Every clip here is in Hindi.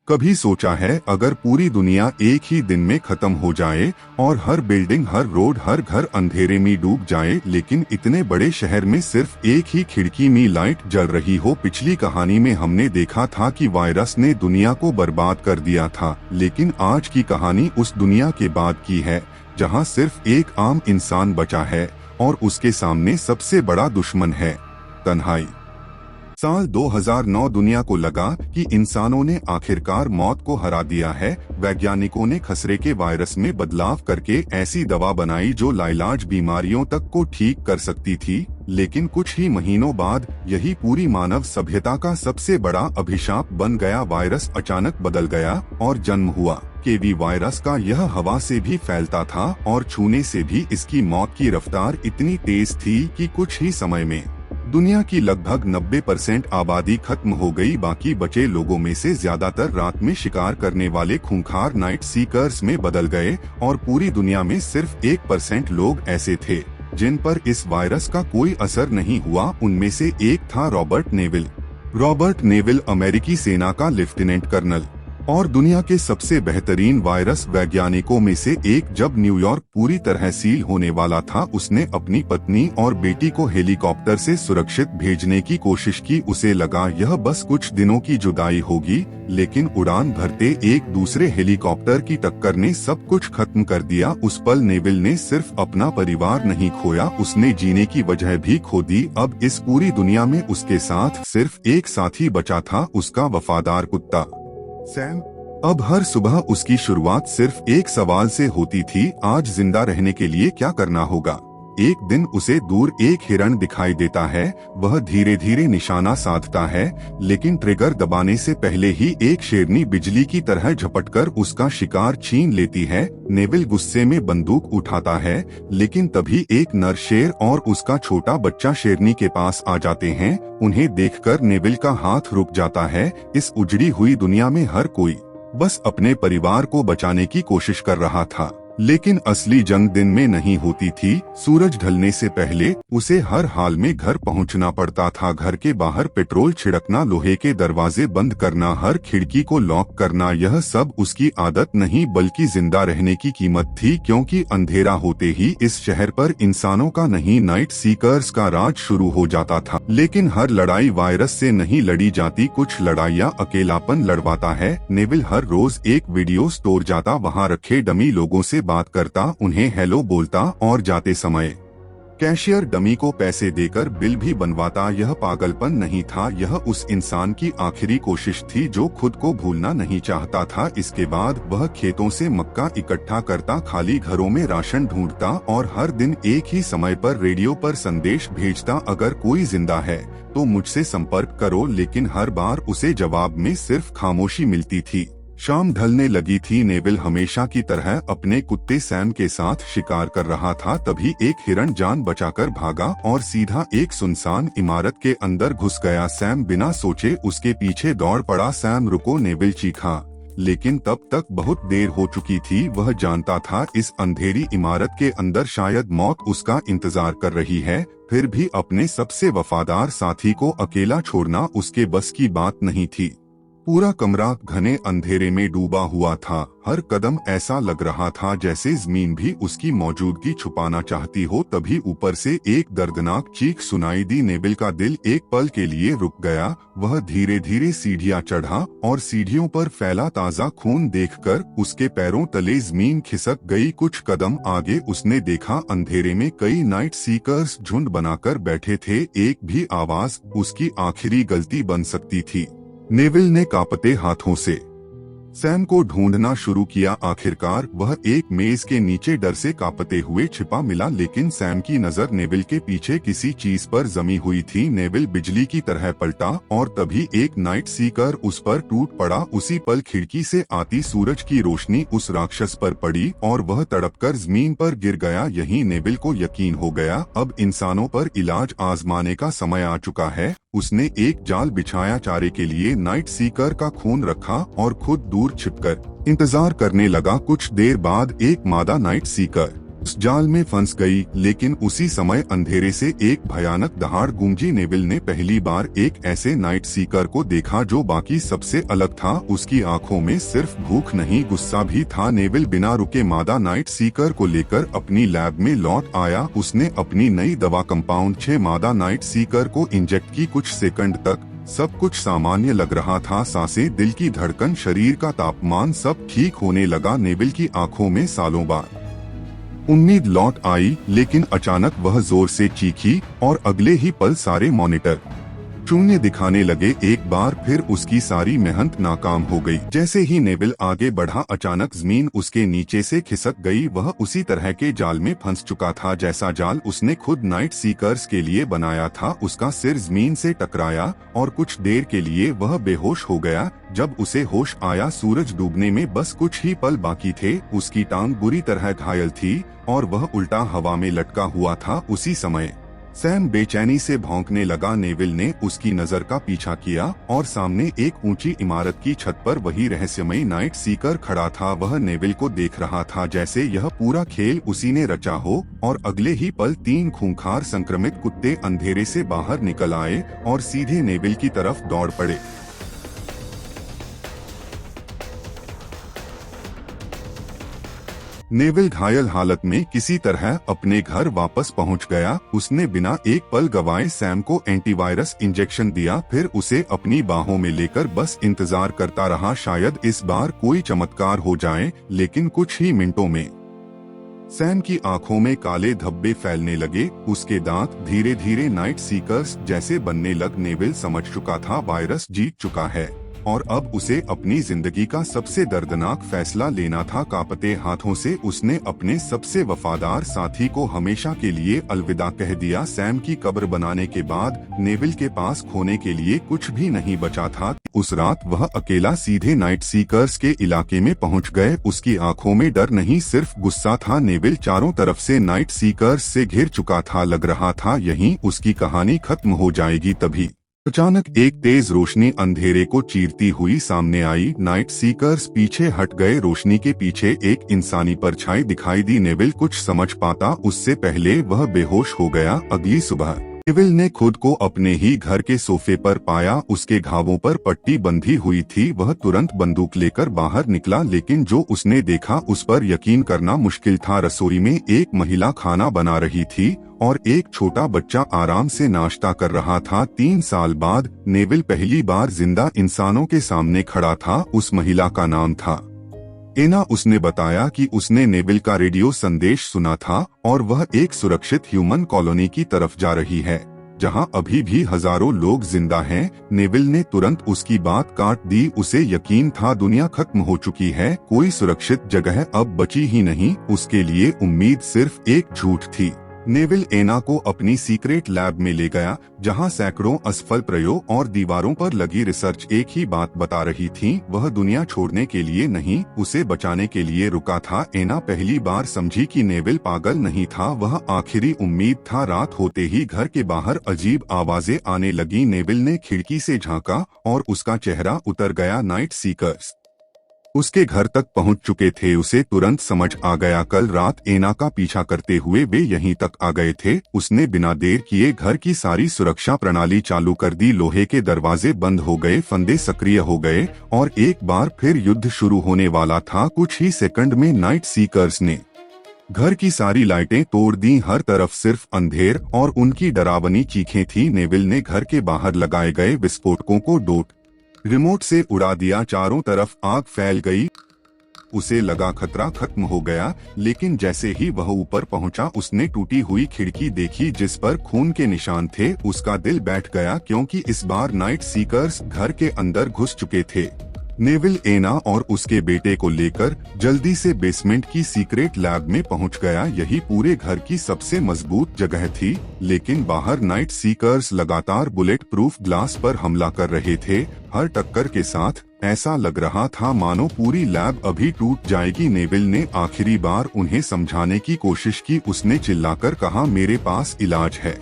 कभी सोचा है अगर पूरी दुनिया एक ही दिन में खत्म हो जाए और हर बिल्डिंग, हर रोड, हर घर अंधेरे में डूब जाए, लेकिन इतने बड़े शहर में सिर्फ एक ही खिड़की में लाइट जल रही हो। पिछली कहानी में हमने देखा था कि वायरस ने दुनिया को बर्बाद कर दिया था, लेकिन आज की कहानी उस दुनिया के बाद की है जहां सिर्फ एक आम इंसान बचा है और उसके सामने सबसे बड़ा दुश्मन है तन्हाई। साल 2009 दुनिया को लगा कि इंसानों ने आखिरकार मौत को हरा दिया है। वैज्ञानिकों ने खसरे के वायरस में बदलाव करके ऐसी दवा बनाई जो लाइलाज बीमारियों तक को ठीक कर सकती थी, लेकिन कुछ ही महीनों बाद यही पूरी मानव सभ्यता का सबसे बड़ा अभिशाप बन गया। वायरस अचानक बदल गया और जन्म हुआ। केवी वायरस का यह हवा से भी फैलता था और छूने से भी इसकी मौत की रफ्तार इतनी तेज थी कि कुछ ही समय में दुनिया की लगभग 90% आबादी खत्म हो गई। बाकी बचे लोगों में से ज्यादातर रात में शिकार करने वाले खूंखार नाइट सीकर्स में बदल गए और पूरी दुनिया में सिर्फ 1% लोग ऐसे थे जिन पर इस वायरस का कोई असर नहीं हुआ। उनमें से एक था रॉबर्ट नेविल। रॉबर्ट नेविल अमेरिकी सेना का लेफ्टिनेंट कर्नल और दुनिया के सबसे बेहतरीन वायरस वैज्ञानिकों में से एक। जब न्यूयॉर्क पूरी तरह सील होने वाला था, उसने अपनी पत्नी और बेटी को हेलीकॉप्टर से सुरक्षित भेजने की कोशिश की। उसे लगा यह बस कुछ दिनों की जुदाई होगी, लेकिन उड़ान भरते एक दूसरे हेलीकॉप्टर की टक्कर ने सब कुछ खत्म कर दिया। उस पल नेविल ने सिर्फ अपना परिवार नहीं खोया, उसने जीने की वजह भी खो दी। अब इस पूरी दुनिया में उसके साथ सिर्फ एक साथी बचा था, उसका वफादार कुत्ता सैम। अब हर सुबह उसकी शुरुआत सिर्फ एक सवाल से होती थी, आज जिंदा रहने के लिए क्या करना होगा। एक दिन उसे दूर एक हिरण दिखाई देता है। वह धीरे धीरे निशाना साधता है, लेकिन ट्रिगर दबाने से पहले ही एक शेरनी बिजली की तरह झपटकर उसका शिकार छीन लेती है। नेविल गुस्से में बंदूक उठाता है, लेकिन तभी एक नर शेर और उसका छोटा बच्चा शेरनी के पास आ जाते हैं। उन्हें देखकर नेविल का हाथ रुक जाता है। इस उजड़ी हुई दुनिया में हर कोई बस अपने परिवार को बचाने की कोशिश कर रहा था, लेकिन असली जंग दिन में नहीं होती थी। सूरज ढलने से पहले उसे हर हाल में घर पहुंचना पड़ता था। घर के बाहर पेट्रोल छिड़कना, लोहे के दरवाजे बंद करना, हर खिड़की को लॉक करना, यह सब उसकी आदत नहीं बल्कि जिंदा रहने की कीमत थी। क्योंकि अंधेरा होते ही इस शहर पर इंसानों का नहीं, नाइट सीकर्स का राज शुरू हो जाता था। लेकिन हर लड़ाई वायरस से नहीं लड़ी जाती, कुछ लड़ाइयाँ अकेलापन लड़वाता है। नेविल हर रोज एक वीडियो स्टोर जाता, वहाँ रखे डमी लोगों से बात करता, उन्हें हेलो बोलता और जाते समय कैशियर डमी को पैसे देकर बिल भी बनवाता। यह पागलपन नहीं था, यह उस इंसान की आखिरी कोशिश थी जो खुद को भूलना नहीं चाहता था। इसके बाद वह खेतों से मक्का इकट्ठा करता, खाली घरों में राशन ढूंढता और हर दिन एक ही समय पर रेडियो पर संदेश भेजता, अगर कोई जिंदा है तो मुझसे संपर्क करो। लेकिन हर बार उसे जवाब में सिर्फ खामोशी मिलती थी। शाम ढलने लगी थी। नेविल हमेशा की तरह अपने कुत्ते सैम के साथ शिकार कर रहा था। तभी एक हिरण जान बचाकर भागा और सीधा एक सुनसान इमारत के अंदर घुस गया। सैम बिना सोचे उसके पीछे दौड़ पड़ा। सैम रुको, नेविल चीखा, लेकिन तब तक बहुत देर हो चुकी थी। वह जानता था इस अंधेरी इमारत के अंदर शायद मौत उसका इंतजार कर रही है। फिर भी अपने सबसे वफादार साथी को अकेला छोड़ना उसके बस की बात नहीं थी। पूरा कमरा घने अंधेरे में डूबा हुआ था। हर कदम ऐसा लग रहा था जैसे जमीन भी उसकी मौजूदगी छुपाना चाहती हो। तभी ऊपर से एक दर्दनाक चीख सुनाई दी। नेविल का दिल एक पल के लिए रुक गया। वह धीरे धीरे सीढ़ियां चढ़ा और सीढ़ियों पर फैला ताजा खून देखकर उसके पैरों तले जमीन खिसक गई। कुछ कदम आगे उसने देखा, अंधेरे में कई नाइट सीकर्स झुंड बनाकर बैठे थे। एक भी आवाज उसकी आखिरी गलती बन सकती थी। नेविल ने कांपते हाथों से सैम को ढूंढना शुरू किया। आखिरकार वह एक मेज के नीचे डर से कांपते हुए छिपा मिला, लेकिन सैम की नजर नेविल के पीछे किसी चीज पर जमी हुई थी। नेविल बिजली की तरह पलटा और तभी एक नाइट सीकर उस पर टूट पड़ा। उसी पल खिड़की से आती सूरज की रोशनी उस राक्षस पर पड़ी और वह तड़पकर जमीन पर गिर गया। यहीं नेविल को यकीन हो गया, अब इंसानों पर इलाज आजमाने का समय आ चुका है। उसने एक जाल बिछाया, चारे के लिए नाइट सीकर का खून रखा और खुद दूर छिपकर इंतजार करने लगा। कुछ देर बाद एक मादा नाइट सीकर उस जाल में फंस गई, लेकिन उसी समय अंधेरे से एक भयानक दहाड़ गूंजी। नेविल ने पहली बार एक ऐसे नाइट सीकर को देखा जो बाकी सबसे अलग था। उसकी आंखों में सिर्फ भूख नहीं, गुस्सा भी था। नेविल बिना रुके मादा नाइट सीकर को लेकर अपनी लैब में लौट आया। उसने अपनी नई दवा कंपाउंड 6 मादा नाइट सीकर को इंजेक्ट की। कुछ सेकंड तक सब कुछ सामान्य लग रहा था। सांसें, दिल की धड़कन, शरीर का तापमान, सब ठीक होने लगा। नेविल की आंखों में सालों बाद उम्मीद लौट आई, लेकिन अचानक वह जोर से चीखी और अगले ही पल सारे मॉनिटर शून्य दिखाने लगे। एक बार फिर उसकी सारी मेहनत नाकाम हो गई। जैसे ही नेविल आगे बढ़ा, अचानक जमीन उसके नीचे से खिसक गई। वह उसी तरह के जाल में फंस चुका था जैसा जाल उसने खुद नाइट सीकर्स के लिए बनाया था। उसका सिर जमीन से टकराया और कुछ देर के लिए वह बेहोश हो गया। जब उसे होश आया, सूरज डूबने में बस कुछ ही पल बाकी थे। उसकी टांग बुरी तरह घायल थी और वह उल्टा हवा में लटका हुआ था। उसी समय सैम बेचैनी से भौंकने लगा। नेविल ने उसकी नजर का पीछा किया और सामने एक ऊंची इमारत की छत पर वही रहस्यमयी नाइट सीकर खड़ा था। वह नेविल को देख रहा था जैसे यह पूरा खेल उसी ने रचा हो। और अगले ही पल 3 खूंखार संक्रमित कुत्ते अंधेरे से बाहर निकल आए और सीधे नेविल की तरफ दौड़ पड़े। नेविल घायल हालत में किसी तरह अपने घर वापस पहुंच गया। उसने बिना एक पल गवाए सैम को एंटीवायरस इंजेक्शन दिया, फिर उसे अपनी बाहों में लेकर बस इंतजार करता रहा। शायद इस बार कोई चमत्कार हो जाए। लेकिन कुछ ही मिनटों में सैम की आंखों में काले धब्बे फैलने लगे। उसके दांत धीरे धीरे नाइट सीकर्स जैसे बनने लग। नेविल समझ चुका था वायरस जीत चुका है और अब उसे अपनी जिंदगी का सबसे दर्दनाक फैसला लेना था। कांपते हाथों से उसने अपने सबसे वफादार साथी को हमेशा के लिए अलविदा कह दिया। सैम की कब्र बनाने के बाद नेविल के पास खोने के लिए कुछ भी नहीं बचा था। उस रात वह अकेला सीधे नाइट सीकर्स के इलाके में पहुंच गए। उसकी आंखों में डर नहीं, सिर्फ गुस्सा था। नेविल चारों तरफ से नाइट सीकर्स से घिर चुका था। लग रहा था यहीं उसकी कहानी खत्म हो जाएगी। तभी अचानक एक तेज रोशनी अंधेरे को चीरती हुई सामने आई। नाइट सीकर्स पीछे हट गए। रोशनी के पीछे एक इंसानी परछाई दिखाई दी। नेविल कुछ समझ पाता उससे पहले वह बेहोश हो गया। अगली सुबह नेविल ने खुद को अपने ही घर के सोफे पर पाया। उसके घावों पर पट्टी बंधी हुई थी। वह तुरंत बंदूक लेकर बाहर निकला, लेकिन जो उसने देखा उस पर यकीन करना मुश्किल था। रसोई में एक महिला खाना बना रही थी और एक छोटा बच्चा आराम से नाश्ता कर रहा था। 3 साल बाद नेविल पहली बार जिंदा इंसानों के सामने खड़ा था। उस महिला का नाम था एना। उसने बताया कि उसने नेविल का रेडियो संदेश सुना था और वह एक सुरक्षित ह्यूमन कॉलोनी की तरफ जा रही है जहां अभी भी हजारों लोग जिंदा हैं। नेविल ने तुरंत उसकी बात काट दी। उसे यकीन था दुनिया खत्म हो चुकी है, कोई सुरक्षित जगह अब बची ही नहीं। उसके लिए उम्मीद सिर्फ एक झूठ थी। नेविल एना को अपनी सीक्रेट लैब में ले गया जहां सैकड़ों असफल प्रयोग और दीवारों पर लगी रिसर्च एक ही बात बता रही थी। वह दुनिया छोड़ने के लिए नहीं, उसे बचाने के लिए रुका था। एना पहली बार समझी कि नेविल पागल नहीं था, वह आखिरी उम्मीद था। रात होते ही घर के बाहर अजीब आवाजें आने लगी। नेविल ने खिड़की से झांका और उसका चेहरा उतर गया। नाइट सीकर्स उसके घर तक पहुंच चुके थे। उसे तुरंत समझ आ गया कल रात एना का पीछा करते हुए वे यहीं तक आ गए थे। उसने बिना देर किए घर की सारी सुरक्षा प्रणाली चालू कर दी। लोहे के दरवाजे बंद हो गए, फंदे सक्रिय हो गए और एक बार फिर युद्ध शुरू होने वाला था। कुछ ही सेकंड में नाइट सीकर्स ने घर की सारी लाइटें तोड़ दी। हर तरफ सिर्फ अंधेर और उनकी डरावनी चीखें थी। नेविल ने घर के बाहर लगाए गए विस्फोटकों को डोट रिमोट से उड़ा दिया। चारों तरफ आग फैल गई। उसे लगा खतरा खत्म हो गया, लेकिन जैसे ही वह ऊपर पहुंचा उसने टूटी हुई खिड़की देखी जिस पर खून के निशान थे। उसका दिल बैठ गया क्योंकि इस बार नाइट सीकर्स घर के अंदर घुस चुके थे। नेविल एना और उसके बेटे को लेकर जल्दी से बेसमेंट की सीक्रेट लैब में पहुंच गया। यही पूरे घर की सबसे मजबूत जगह थी, लेकिन बाहर नाइट सीकर्स लगातार बुलेट प्रूफ ग्लास पर हमला कर रहे थे। हर टक्कर के साथ ऐसा लग रहा था मानो पूरी लैब अभी टूट जाएगी। नेविल ने आखिरी बार उन्हें समझाने की कोशिश की। उसने चिल्लाकर कहा, मेरे पास इलाज है।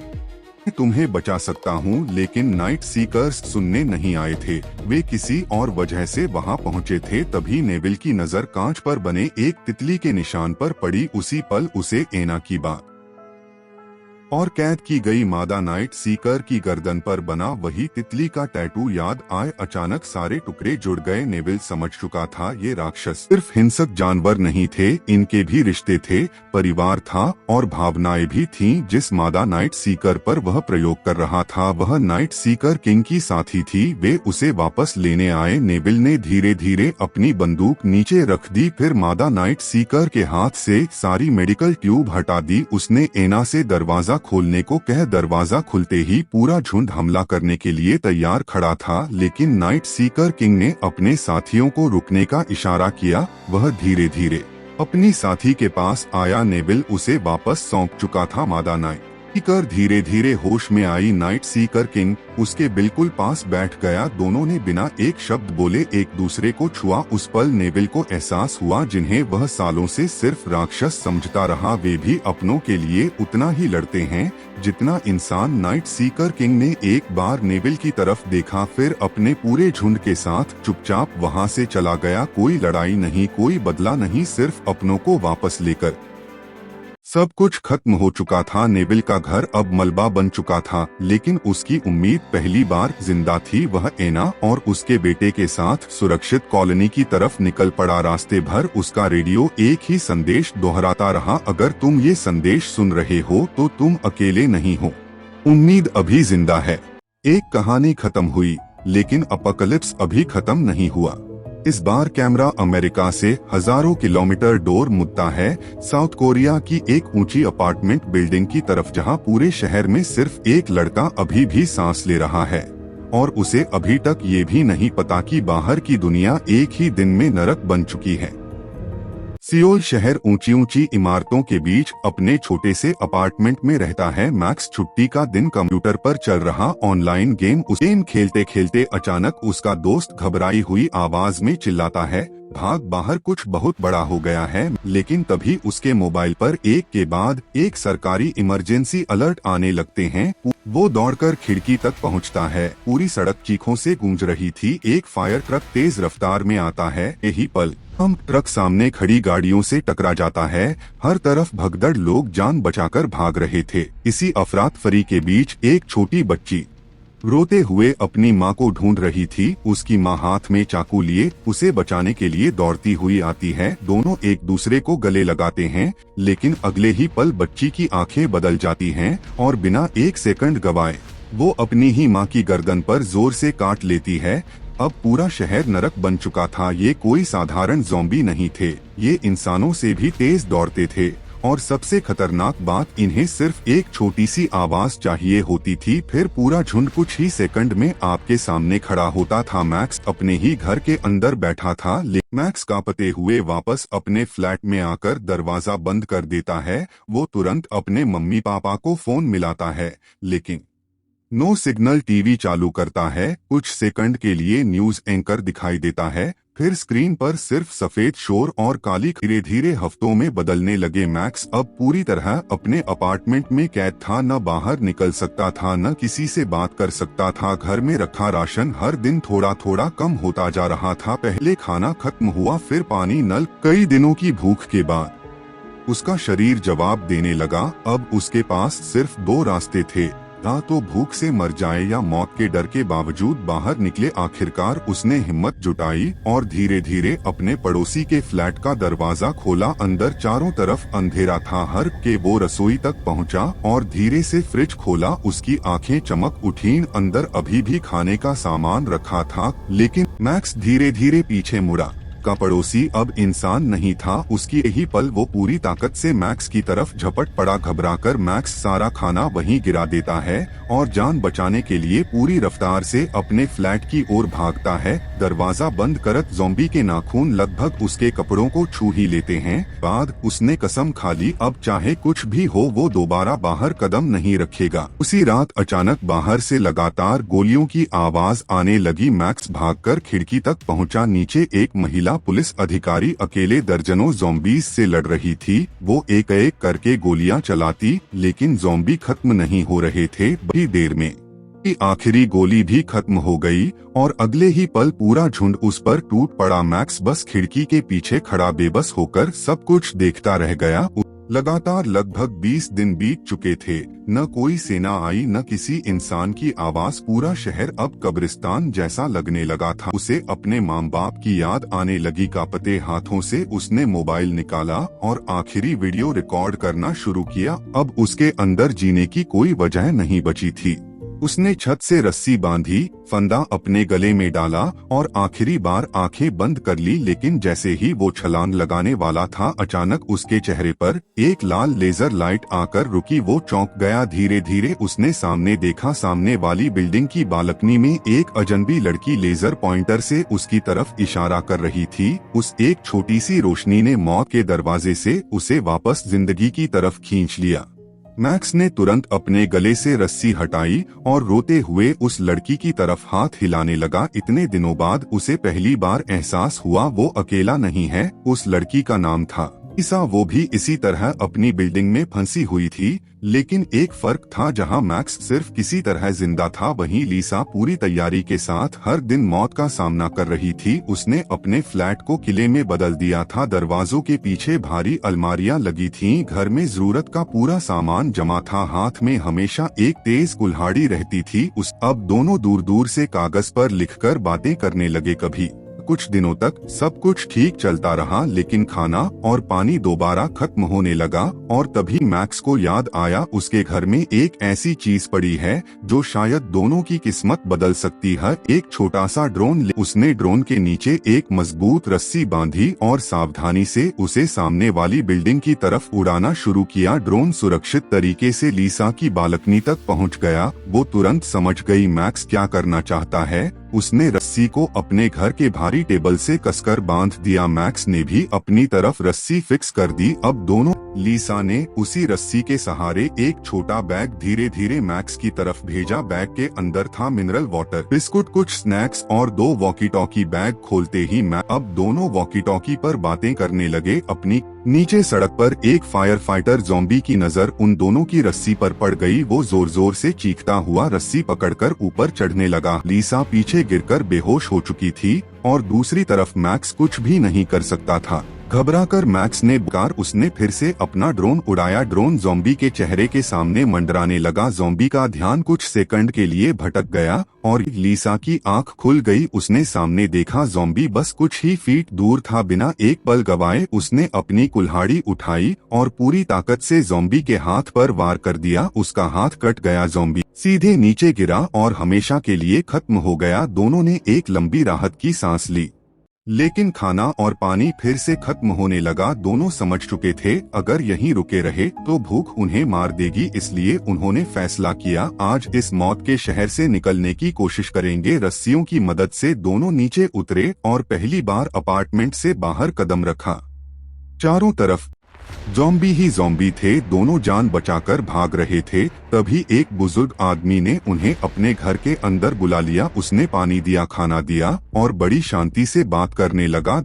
तुम्हें बचा सकता हूँ, लेकिन नाइट सीकर्स सुनने नहीं आए थे। वे किसी और वजह से वहाँ पहुँचे थे। तभी नेविल की नजर कांच पर बने एक तितली के निशान पर पड़ी। उसी पल उसे एना की बात और कैद की गई मादा नाइट सीकर की गर्दन पर बना वही तितली का टैटू याद आए। अचानक सारे टुकड़े जुड़ गए। नेविल समझ चुका था ये राक्षस सिर्फ हिंसक जानवर नहीं थे, इनके भी रिश्ते थे, परिवार था और भावनाएं भी थीं। जिस मादा नाइट सीकर पर वह प्रयोग कर रहा था वह नाइट सीकर किंग की साथी थी। वे उसे वापस लेने आए। नेविल ने धीरे धीरे अपनी बंदूक नीचे रख दी, फिर मादा नाइट सीकर के हाथ से सारी मेडिकल ट्यूब हटा दी। उसने एना से दरवाजा खोलने को कह दरवाजा खुलते ही पूरा झुंड हमला करने के लिए तैयार खड़ा था, लेकिन नाइट सीकर किंग ने अपने साथियों को रुकने का इशारा किया। वह धीरे धीरे अपनी साथी के पास आया। नेविल उसे वापस सौंप चुका था। मादा नाइट सीकर धीरे धीरे होश में आई। नाइट सीकर किंग उसके बिल्कुल पास बैठ गया। दोनों ने बिना एक शब्द बोले एक दूसरे को छुआ। उस पल नेविल को एहसास हुआ जिन्हें वह सालों से सिर्फ राक्षस समझता रहा, वे भी अपनों के लिए उतना ही लड़ते हैं जितना इंसान। नाइट सीकर किंग ने एक बार नेविल की तरफ देखा, फिर अपने पूरे झुंड के साथ चुपचाप वहां से चला गया। कोई लड़ाई नहीं, कोई बदला नहीं, सिर्फ अपनों को वापस लेकर। सब कुछ खत्म हो चुका था। नेविल का घर अब मलबा बन चुका था, लेकिन उसकी उम्मीद पहली बार जिंदा थी। वह एना और उसके बेटे के साथ सुरक्षित कॉलोनी की तरफ निकल पड़ा। रास्ते भर उसका रेडियो एक ही संदेश दोहराता रहा, अगर तुम ये संदेश सुन रहे हो तो तुम अकेले नहीं हो, उम्मीद अभी जिंदा है। एक कहानी खत्म हुई, लेकिन अपोकलिप्स अभी खत्म नहीं हुआ। इस बार कैमरा अमेरिका से हजारों किलोमीटर दूर मुड़ता है, साउथ कोरिया की एक ऊंची अपार्टमेंट बिल्डिंग की तरफ, जहां पूरे शहर में सिर्फ एक लड़का अभी भी सांस ले रहा है और उसे अभी तक ये भी नहीं पता कि बाहर की दुनिया एक ही दिन में नरक बन चुकी है। सियोल शहर ऊंची ऊंची इमारतों के बीच अपने छोटे से अपार्टमेंट में रहता है। मैक्स छुट्टी का दिन कंप्यूटर पर चल रहा ऑनलाइन गेम खेलते खेलते अचानक उसका दोस्त घबराई हुई आवाज में चिल्लाता है, भाग, बाहर कुछ बहुत बड़ा हो गया है। लेकिन तभी उसके मोबाइल पर एक के बाद एक सरकारी इमरजेंसी अलर्ट आने लगते हैं। वो दौड़कर खिड़की तक पहुंचता है। पूरी सड़क चीखों से गूंज रही थी। एक फायर ट्रक तेज रफ्तार में आता है। यही पल हम ट्रक सामने खड़ी गाड़ियों से टकरा जाता है। हर तरफ भगदड़, लोग जान बचाकर भाग रहे थे। इसी अफरातफरी के बीच एक छोटी बच्ची रोते हुए अपनी माँ को ढूंढ रही थी। उसकी माँ हाथ में चाकू लिए उसे बचाने के लिए दौड़ती हुई आती है। दोनों एक दूसरे को गले लगाते हैं, लेकिन अगले ही पल बच्ची की आंखें बदल जाती हैं और बिना एक सेकंड गवाए वो अपनी ही माँ की गर्दन पर जोर से काट लेती है। अब पूरा शहर नरक बन चुका था। ये कोई साधारण ज़ॉम्बी नहीं थे, ये इंसानों से भी तेज दौड़ते थे। और सबसे खतरनाक बात, इन्हें सिर्फ एक छोटी सी आवाज चाहिए होती थी, फिर पूरा झुंड कुछ ही सेकंड में आपके सामने खड़ा होता था। मैक्स अपने ही घर के अंदर बैठा था। मैक्स कांपते हुए वापस अपने फ्लैट में आकर दरवाजा बंद कर देता है। वो तुरंत अपने मम्मी पापा को फोन मिलाता है, लेकिन नो सिग्नल। टीवी चालू करता है। कुछ सेकंड के लिए न्यूज एंकर दिखाई देता है, फिर स्क्रीन पर सिर्फ सफेद शोर और काली। धीरे धीरे हफ्तों में बदलने लगे। मैक्स अब पूरी तरह अपने अपार्टमेंट में कैद था। न बाहर निकल सकता था, न किसी से बात कर सकता था। घर में रखा राशन हर दिन थोड़ा थोड़ा कम होता जा रहा था। पहले खाना खत्म हुआ, फिर पानी, नल। कई दिनों की भूख के बाद उसका शरीर जवाब देने लगा। अब उसके पास सिर्फ दो रास्ते थे, या तो भूख से मर जाए या मौत के डर के बावजूद बाहर निकले। आखिरकार उसने हिम्मत जुटाई और धीरे धीरे अपने पड़ोसी के फ्लैट का दरवाजा खोला। अंदर चारों तरफ अंधेरा था। हर के वो रसोई तक पहुंचा और धीरे से फ्रिज खोला। उसकी आंखें चमक उठीं। अंदर अभी भी खाने का सामान रखा था, लेकिन मैक्स धीरे धीरे पीछे मुड़ा। का पड़ोसी अब इंसान नहीं था। उसकी यही पल वो पूरी ताकत से मैक्स की तरफ झपट पड़ा। घबराकर मैक्स सारा खाना वहीं गिरा देता है और जान बचाने के लिए पूरी रफ्तार से अपने फ्लैट की ओर भागता है। दरवाजा बंद करत ज़ॉम्बी के नाखून लगभग उसके कपड़ों को छू ही लेते हैं। बाद उसने कसम खा ली, अब चाहे कुछ भी हो वो दोबारा बाहर कदम नहीं रखेगा। उसी रात अचानक बाहर से लगातार गोलियों की आवाज आने लगी। मैक्स भागकर खिड़की तक पहुंचा। नीचे एक महिला महिला पुलिस अधिकारी अकेले दर्जनों ज़ॉम्बीज से लड़ रही थी। वो एक एक करके गोलियां चलाती, लेकिन ज़ॉम्बी खत्म नहीं हो रहे थे। बड़ी देर में आखिरी गोली भी खत्म हो गई और अगले ही पल पूरा झुंड उस पर टूट पड़ा। मैक्स बस खिड़की के पीछे खड़ा बेबस होकर सब कुछ देखता रह गया। लगातार लगभग 20 दिन बीत चुके थे। न कोई सेना आई, न किसी इंसान की आवाज। पूरा शहर अब कब्रिस्तान जैसा लगने लगा था। उसे अपने माँ बाप की याद आने लगी। कांपते हाथों से उसने मोबाइल निकाला और आखिरी वीडियो रिकॉर्ड करना शुरू किया। अब उसके अंदर जीने की कोई वजह नहीं बची थी। उसने छत से रस्सी बांधी, फंदा अपने गले में डाला और आखिरी बार आंखें बंद कर ली। लेकिन जैसे ही वो छलांग लगाने वाला था, अचानक उसके चेहरे पर एक लाल लेजर लाइट आकर रुकी। वो चौंक गया। धीरे धीरे उसने सामने देखा। सामने वाली बिल्डिंग की बालकनी में एक अजनबी लड़की लेजर पॉइंटर से उसकी तरफ इशारा कर रही थी। उस एक छोटी सी रोशनी ने मौत के दरवाजे से उसे वापस जिंदगी की तरफ खींच लिया। मैक्स ने तुरंत अपने गले से रस्सी हटाई और रोते हुए उस लड़की की तरफ हाथ हिलाने लगा। इतने दिनों बाद उसे पहली बार एहसास हुआ वो अकेला नहीं है। उस लड़की का नाम था लीसा। वो भी इसी तरह अपनी बिल्डिंग में फंसी हुई थी, लेकिन एक फर्क था। जहां मैक्स सिर्फ किसी तरह जिंदा था, वहीं लीसा पूरी तैयारी के साथ हर दिन मौत का सामना कर रही थी। उसने अपने फ्लैट को किले में बदल दिया था। दरवाजों के पीछे भारी अलमारियां लगी थीं। घर में जरूरत का पूरा सामान जमा था। हाथ में हमेशा एक तेज कुल्हाड़ी रहती थी। अब दोनों दूर दूर से कागज पर लिखकर बातें करने लगे। कभी कुछ दिनों तक सब कुछ ठीक चलता रहा, लेकिन खाना और पानी दोबारा खत्म होने लगा। और तभी मैक्स को याद आया, उसके घर में एक ऐसी चीज पड़ी है जो शायद दोनों की किस्मत बदल सकती है। एक छोटा सा ड्रोन। उसने ड्रोन के नीचे एक मजबूत रस्सी बांधी और सावधानी से उसे सामने वाली बिल्डिंग की तरफ उड़ाना शुरू किया। ड्रोन सुरक्षित तरीके से लीसा की बालकनी तक पहुंच गया। वो तुरंत समझ गई मैक्स क्या करना चाहता है। उसने रस्सी को अपने घर के भारी टेबल से कसकर बांध दिया। मैक्स ने भी अपनी तरफ रस्सी फिक्स कर दी। अब दोनों लीसा ने उसी रस्सी के सहारे एक छोटा बैग धीरे धीरे मैक्स की तरफ भेजा। बैग के अंदर था मिनरल वाटर, बिस्कुट, कुछ स्नैक्स और 2 वॉकी टॉकी। बैग खोलते ही अब दोनों वॉकी टॉकी पर बातें करने लगे। अपनी नीचे सड़क पर एक फायर फाइटर ज़ॉम्बी की नजर उन दोनों की रस्सी पर पड़ गई। वो जोर जोर से चीखता हुआ रस्सी पकड़कर ऊपर चढ़ने लगा। लीसा पीछे गिरकर बेहोश हो चुकी थी और दूसरी तरफ मैक्स कुछ भी नहीं कर सकता था। घबराकर मैक्स ने उसने फिर से अपना ड्रोन उड़ाया। ड्रोन ज़ॉम्बी के चेहरे के सामने मंडराने लगा। ज़ॉम्बी का ध्यान कुछ सेकंड के लिए भटक गया और लीसा की आंख खुल गई। उसने सामने देखा, ज़ॉम्बी बस कुछ ही फीट दूर था। बिना एक पल गवाए उसने अपनी कुल्हाड़ी उठाई और पूरी ताकत से ज़ॉम्बी के हाथ पर वार कर दिया। उसका हाथ कट गया। ज़ॉम्बी सीधे नीचे गिरा और हमेशा के लिए खत्म हो गया। दोनों ने एक लंबी राहत की सांस ली, लेकिन खाना और पानी फिर से खत्म होने लगा। दोनों समझ चुके थे अगर यहीं रुके रहे तो भूख उन्हें मार देगी। इसलिए उन्होंने फैसला किया, आज इस मौत के शहर से निकलने की कोशिश करेंगे। रस्सियों की मदद से दोनों नीचे उतरे और पहली बार अपार्टमेंट से बाहर कदम रखा। चारों तरफ ज़ॉम्बी ही ज़ॉम्बी थे। दोनों जान बचाकर भाग रहे थे। तभी एक बुजुर्ग आदमी ने उन्हें अपने घर के अंदर बुला लिया। उसने पानी दिया, खाना दिया और बड़ी शांति से बात करने लगा।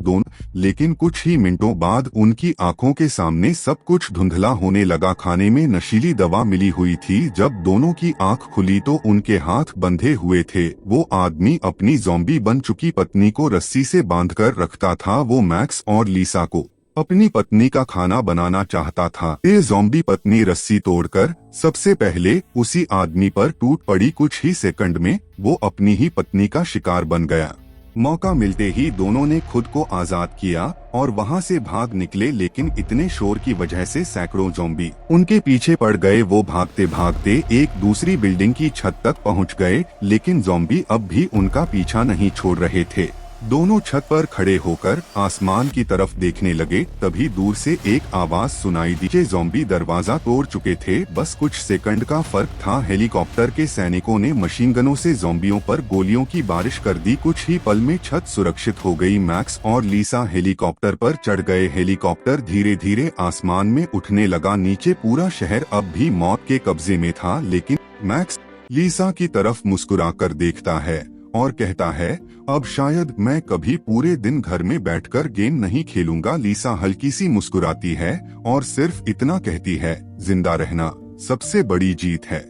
लेकिन कुछ ही मिनटों बाद उनकी आंखों के सामने सब कुछ धुंधला होने लगा। खाने में नशीली दवा मिली हुई थी। जब दोनों की आंख खुली तो उनके हाथ बंधे हुए थे। वो आदमी अपनी ज़ॉम्बी बन चुकी पत्नी को रस्सी से बांधकर रखता था। वो मैक्स और लीसा को अपनी पत्नी का खाना बनाना चाहता था। ये ज़ॉम्बी पत्नी रस्सी तोड़कर सबसे पहले उसी आदमी पर टूट पड़ी। कुछ ही सेकंड में वो अपनी ही पत्नी का शिकार बन गया। मौका मिलते ही दोनों ने खुद को आजाद किया और वहां से भाग निकले, लेकिन इतने शोर की वजह से सैकड़ों ज़ॉम्बी उनके पीछे पड़ गए। वो भागते भागते एक दूसरी बिल्डिंग की छत तक पहुंच गए, लेकिन ज़ॉम्बी अब भी उनका पीछा नहीं छोड़ रहे थे। दोनों छत पर खड़े होकर आसमान की तरफ देखने लगे। तभी दूर से एक आवाज सुनाई दी। ज़ॉम्बी दरवाजा तोड़ चुके थे। बस कुछ सेकंड का फर्क था। हेलीकॉप्टर के सैनिकों ने मशीन गनों से ज़ॉम्बियों पर गोलियों की बारिश कर दी। कुछ ही पल में छत सुरक्षित हो गई। मैक्स और लीसा हेलीकॉप्टर पर चढ़ गए। हेलीकॉप्टर धीरे धीरे आसमान में उठने लगा। नीचे पूरा शहर अब भी मौत के कब्जे में था, लेकिन मैक्स लीसा की तरफ मुस्कुराकर देखता है और कहता है, अब शायद मैं कभी पूरे दिन घर में बैठकर गेम नहीं खेलूंगा। लिसा हल्की सी मुस्कुराती है और सिर्फ इतना कहती है, जिंदा रहना सबसे बड़ी जीत है।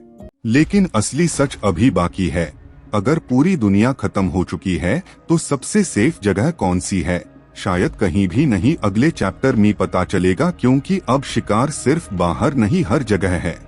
लेकिन असली सच अभी बाकी है। अगर पूरी दुनिया खत्म हो चुकी है तो सबसे सेफ जगह कौन सी है? शायद कहीं भी नहीं। अगले चैप्टर में पता चलेगा, क्योंकि अब शिकार सिर्फ बाहर नहीं हर जगह है।